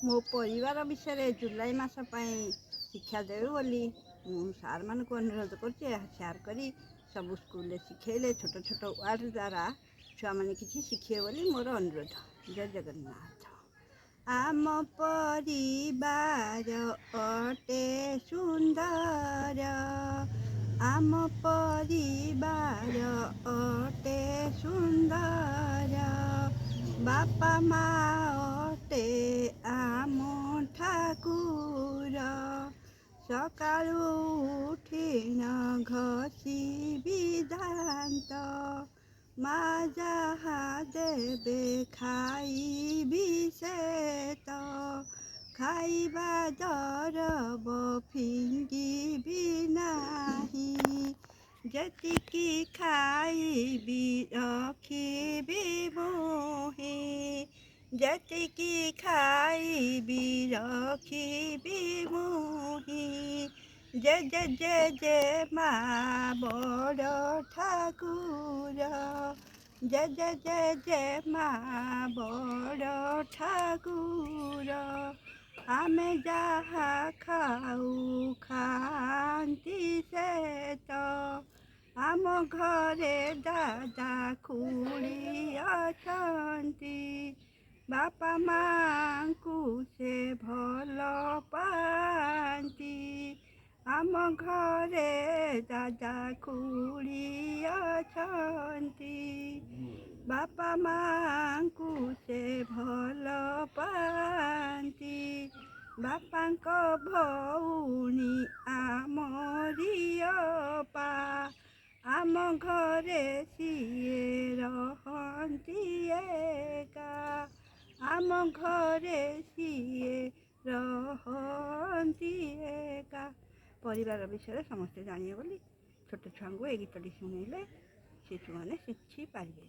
ମୋ ପରିବାର ବିଷୟରେ ଜୁଲାଇ ମାସ ପାଇଁ ଶିକ୍ଷା ଦେବେ ବୋଲି ମୁଁ ସାର୍ମାନଙ୍କୁ ଅନୁରୋଧ କରୁଛି। ଏହା ସେୟାର କରି ସବୁ ସ୍କୁଲରେ ଶିଖେଇଲେ ଛୋଟ ଛୋଟ ୱାର୍ଡ଼ ଦ୍ୱାରା ଛୁଆମାନେ କିଛି ଶିଖିବେ ବୋଲି ମୋର ଅନୁରୋଧ। ଜୟ ଜଗନ୍ନାଥ। ଆମ ପରିବାର ଅଟେ ସୁନ୍ଦର, ଆମ ପରିବାର ଅଟେ ସୁନ୍ଦର, ବାପା ମା ଅଟେ ଆମ ଠାକୁର। ସକାଳୁ ଉଠିନ ଘଷିବି ଦାନ୍ତ, ମା ଯାହା ଦେବେ ଖାଇବି ସେତ। ଖାଇବା ଦରବ ଫିଙ୍ଗିବି ନାହିଁ, ଯେତିକି ଖାଇବି ରଖିବି ମୁହିଁ, ଯେତିକି ଖାଇବି ରଖିବି ମୁହିଁ। ଜେ ମା ବଡ଼ ଠାକୁର, ଜେ ମା ବଡ଼ ଠାକୁର। ଆମେ ଯାହା ଖାଉ ଖାଆନ୍ତି ସେତ। ଆମ ଘରେ ଦାଦା ଖୁଡ଼ୀ ଅଛନ୍ତି, ବାପା ମାଙ୍କୁ ସେ ଭଲ ପାଆନ୍ତି। ଆମ ଘରେ ଦାଦା ଖୁଡ଼ୀ ଅଛନ୍ତି, ବାପା ମାଙ୍କୁ ସେ ଭଲ ପାଆନ୍ତି। ବାପାଙ୍କ ଭଉଣୀ ଆମରି ଅପା, ଆମ ଘରେ ସିଏ ରହନ୍ତି ଏକା, ଆମ ଘରେ ସିଏ ରହନ୍ତି ଏକା। ପରିବାର ବିଷୟରେ ସମସ୍ତେ ଜାଣିବେ ବୋଲି ଛୋଟ ଛୁଆଙ୍କୁ ଏ ଗୀତଟି ଶୁଣେଇଲେ ଶିଶୁମାନେ ଶିଖିପାରିବେ।